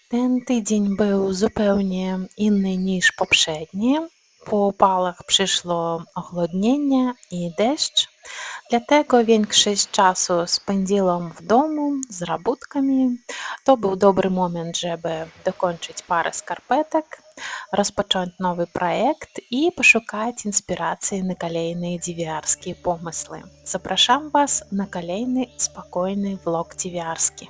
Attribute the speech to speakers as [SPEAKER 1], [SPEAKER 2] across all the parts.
[SPEAKER 1] Ten tydzień był zupełnie inny niż poprzedni. Po upałach przyszło ochłodnienie i deszcz, dlatego większość czasu spędziłam w domu z robótkami. To był dobry moment, żeby dokończyć parę skarpetek, rozpocząć nowy projekt i poszukać inspiracji na kolejne DVR-skie pomysły. Zapraszam Was na kolejny spokojny vlog DVR-ski.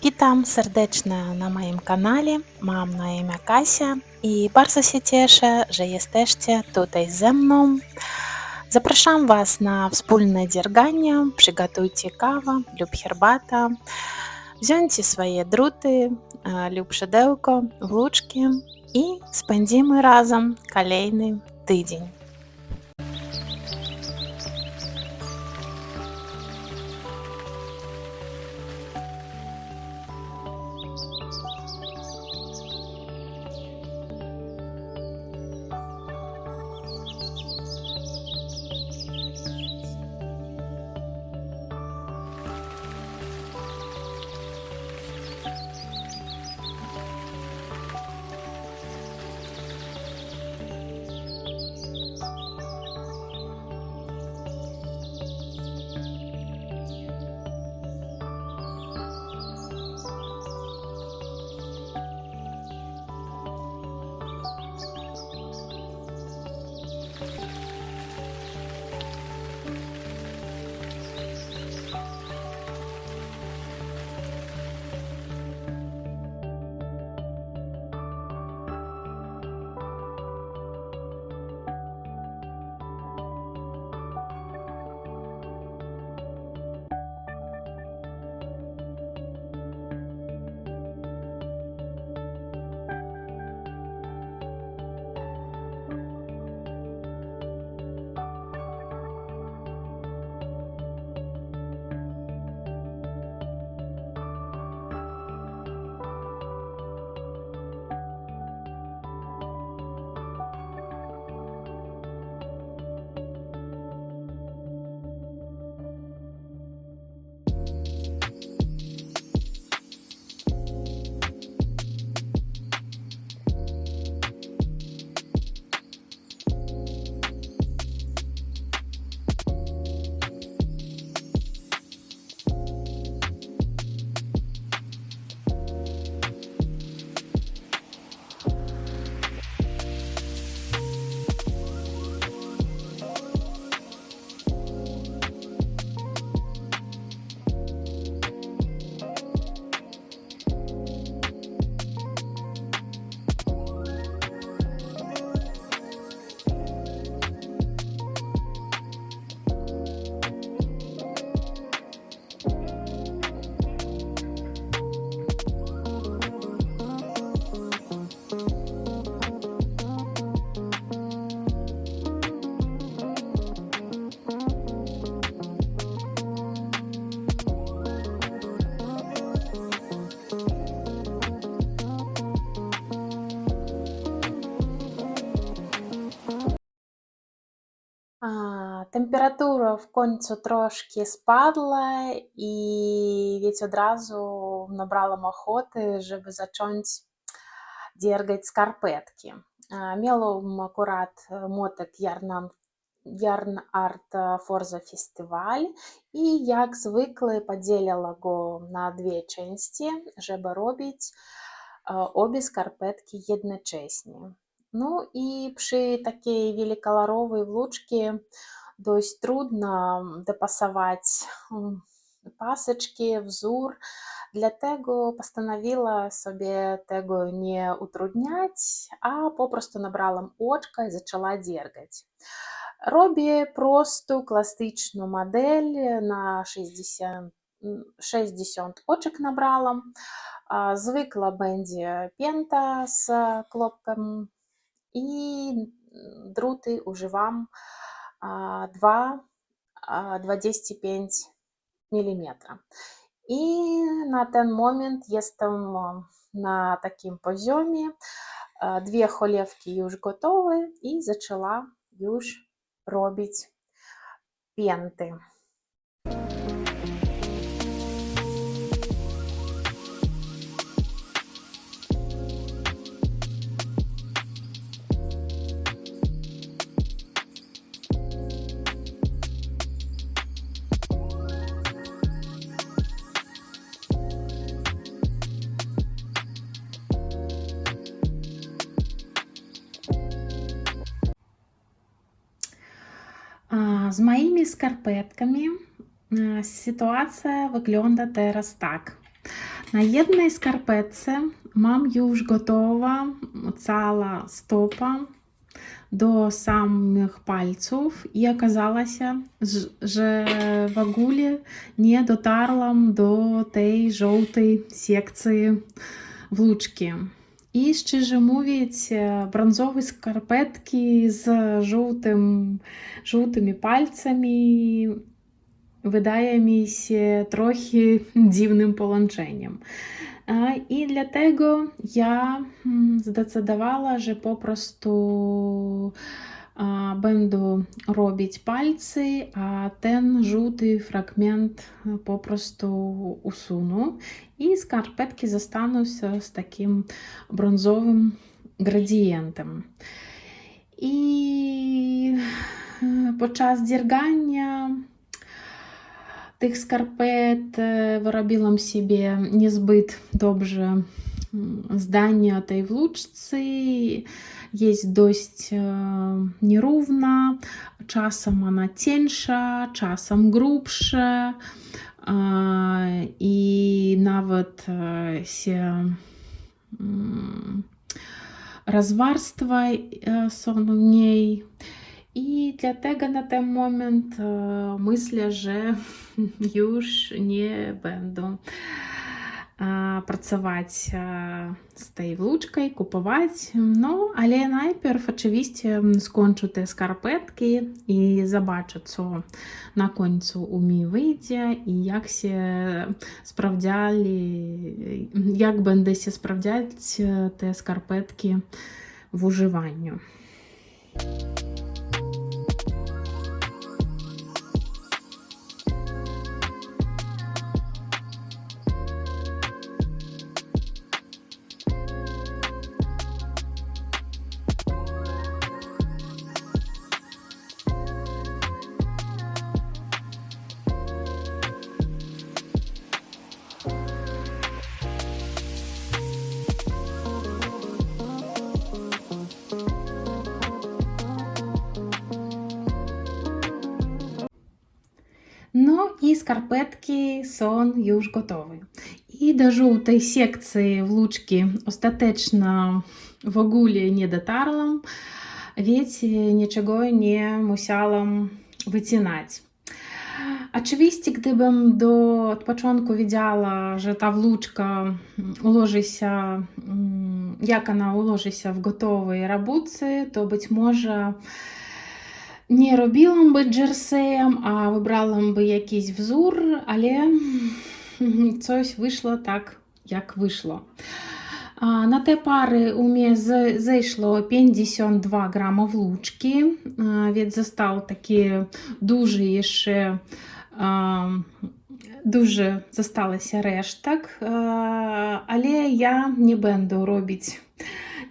[SPEAKER 1] Witam serdecznie na moim kanale. Mam na imię Kasia i bardzo się cieszę, że jesteście tutaj ze mną. Zapraszam Was na wspólne dzierganie. Przygotujcie kawę lub herbatę. Wziąjcie swoje druty lub szydełko, włóczki i spędzimy razem kolejny tydzień. Температура в końcu troszkę spadła i wiecie, od razu nabrałam ochoty, żeby zacząć dziergać skarpetki. Miałam akurat motyk Yarn Art Forza Festival i jak zwykle podzielila go na dwie części, żeby robić obie skarpetki jednocześnie. No i przy takiej wielokolorowej włóczce dość trudno dopasować paseczki, wzór, dlatego postanowiła sobie tego nie utrudniać, a po prostu nabrałam oczka i zaczęła dziergać. Robię prostą, klasyczną модель na 60 oczek nabrałam. Zwykła będzie pięta z klopkiem i druty używam 2,25 mm. I na ten moment jestem na takim poziomie. Dwie cholewki już gotowe i zaczęła już robić pięty. З моими skarpetkami sytuacja wygląda teraz tak. Na jednej skarpetce mam już gotowa cała stopa do samych palców i okazało się, że w ogóle nie dotarłam do tej żółtej sekcji włóczki. I szczerze mówiąc, brązowe skarpetki z żółtymi palcami wydaje mi się trochę dziwnym połączeniem. I dlatego ja zdecydowała, że po prostu będę robić palce, a ten żółty fragment po prostu usunę i skarpetki zostaną z takim brązowym gradientem. I podczas dziergania tych skarpet wyrobiłam sobie niezbyt dobrze zdanie o tej włóczce. Jest dość nierówna, czasem ona cieńsza, czasem grubsza i nawet się rozwarstwa są w niej. I dlatego na ten moment myślę, że już nie będę pracować z tej włóczką, kupować. No, ale najpierw oczywiście skończę te skarpetki i zobaczę, co na końcu u mnie wyjdzie i jak będę się sprawdzać te skarpetki w używaniu. No i skarpetki są już gotowe. I do żółtej sekcji włóczki ostatecznie w ogóle nie dotarłam, więc niczego nie musiałam wycinać. Oczywiście, gdybym od początku wiedziała, że ta włóczka ułoży się, jak ona ułoży się w gotowej robótce, to być może nie robiłam by джерсеєм, a wybrałam by jakiś wzór, ale coś wyszło tak, jak wyszło. Na te pary u mnie zeszło 52 gramy włóczki, więc został taki duży jeszcze, duży zostało się resztek, ale ja nie będę robić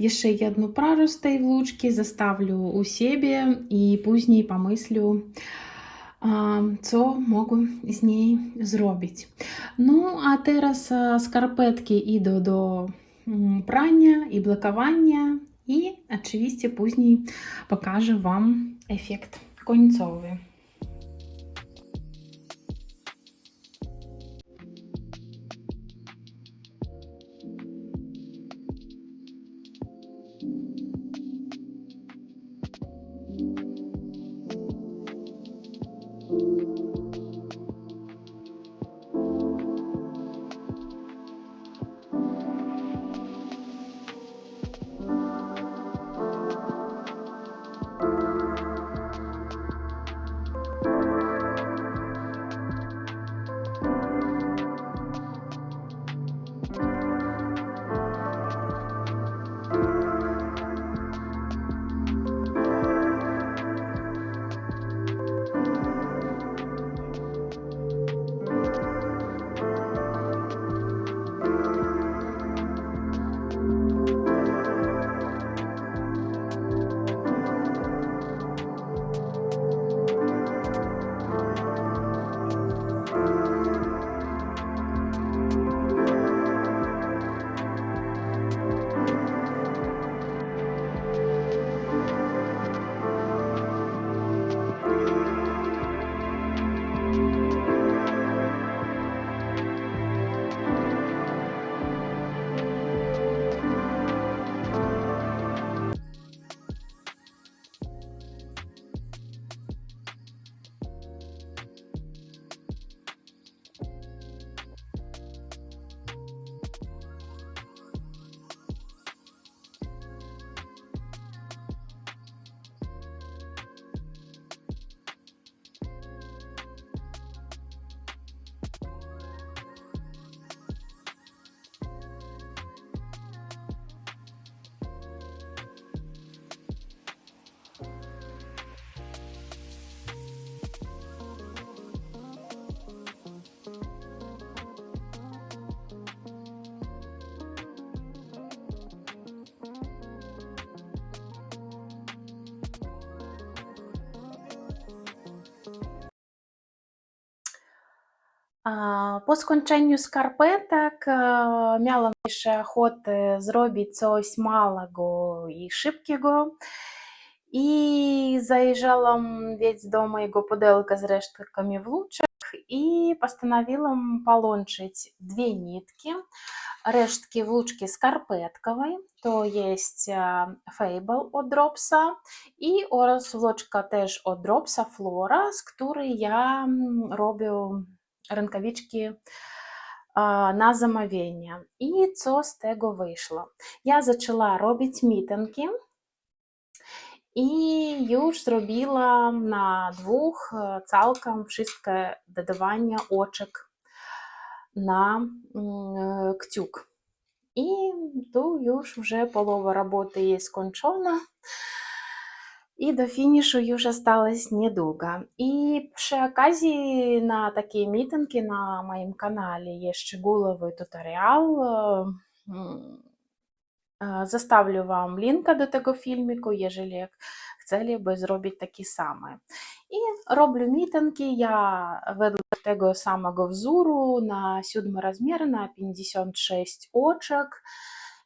[SPEAKER 1] jeszcze jedną parę z tej włóczki, zostawię u siebie i później pomyślę, co mogę z niej zrobić. No a teraz skarpetki idą do prania i blokowania i oczywiście później pokażę Wam efekt końcowy. Po skończeniu skarpetek miałam jeszcze ochotę zrobić coś małego i szybkiego. I zajrzałam więc do mojego pudełka z resztkami włóczek i postanowiłam połączyć dwie nitki, resztki włóczki skarpetkowej, to jest Fable od Dropsa i oraz włóczka też od Dropsa Flora, z której ja robię rękawiczki na zamówienie. I co z tego wyszło? Ja zaczęła robić mitynki i już zrobiłam na dwóch całkiem wszystkie dodawania oczek na kciuk. I tu już вже połowa roboty jest skończona. I do finiszu już осталось niedługo. I przy okazji na takie mitynki na moim kanale jest szczegółowy tutorial. Zostawię wam linka do tego filmiku, jeżeli chcieliby zrobić takie same. I robię mitynki ja wedle tego samego wzoru na 7 rozmiar, na 56 oczek.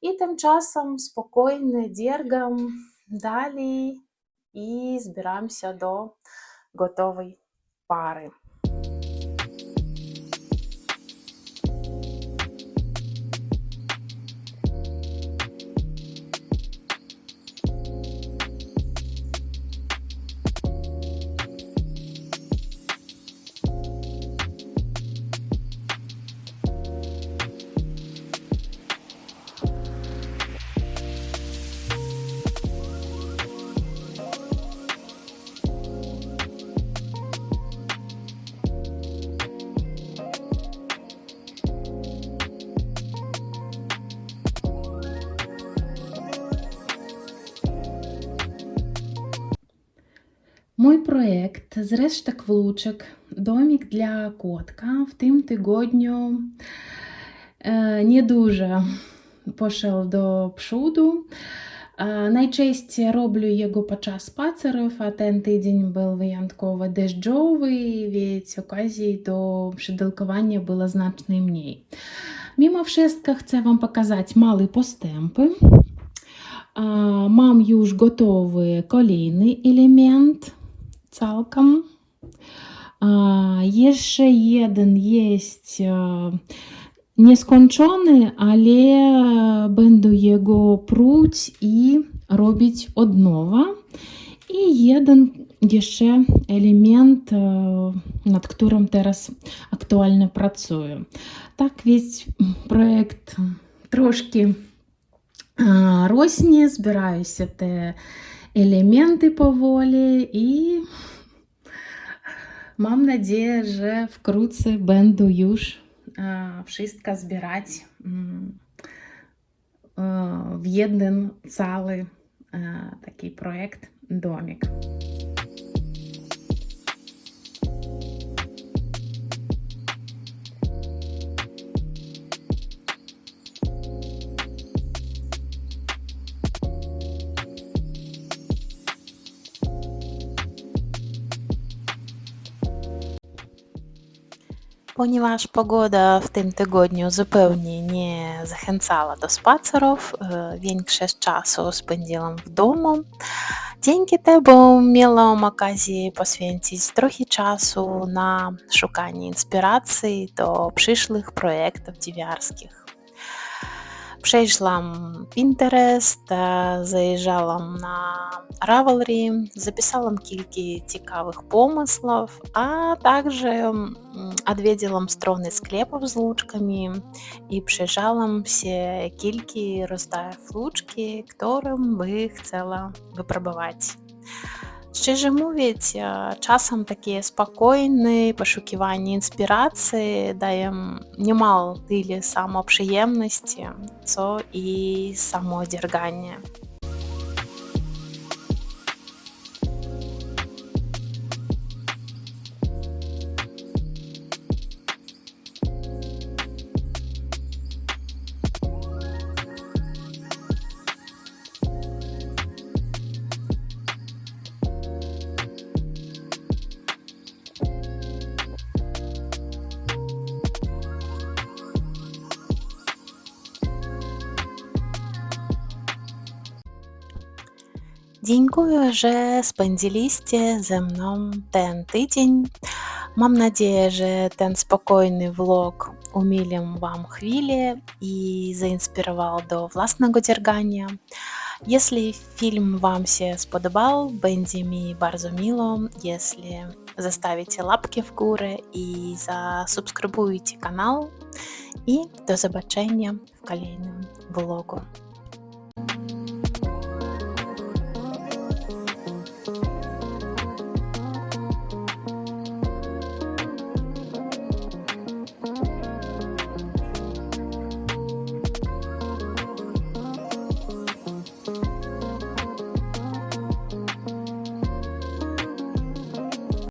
[SPEAKER 1] I tymczasem spokojnie dziergam dalej i zbieram się do gotowej pary. Mój projekt z resztek włóczek domik dla kotka w tym tygodniu nie dużo poszedł do przodu. Najczęściej robię jego podczas spacerów, a ten tydzień był wyjątkowo deszczowy, więc okazji do przydelkowania było znacznie mniej. Mimo wszystko chcę wam pokazać małe postępy. Mam już gotowy kolejny element całkiem. Jeszcze jeden jest nieskończony, ale będę jego pruć i robić od nowa. I jeden jeszcze element, nad którym teraz aktualnie pracuję. Tak więc projekt troszkę rośnie, збираюся te elementy powoli i mam nadzieję, że wkrótce będę już wszystko zbierać w jeden cały taki projekt domik. Ponieważ pogoda w tym tygodniu zupełnie nie zachęcała do spacerów, większość czasu spędziłam w domu. Dzięki temu miałam okazję poświęcić trochę czasu na szukanie inspiracji do przyszłych projektów dziewiarskich. Przejrzałam Pinterest, zajrzałam na Ravelry, zapisałam kilka ciekawych pomysłów, a także odwiedziłam strony sklepów z włóczkami i przejrzałam się kilka rodzajów włóczki, którym by chciała wypróbować. Szczerze mówiąc, czasem takie spokojne poszukiwanie inspiracji daje niemal tyle samo przyjemności, co i samo dzierganie. Dziękuję, że spędziliście ze mną ten tydzień. Mam nadzieję, że ten spokojny vlog umilił Wam chwilę i zainspirował do własnego dziergania. Jeśli film Wam się spodobał, będzie mi bardzo miło, jeśli zostawicie łapki w górę i zasubskrybujcie kanał. I do zobaczenia w kolejnym vlogu.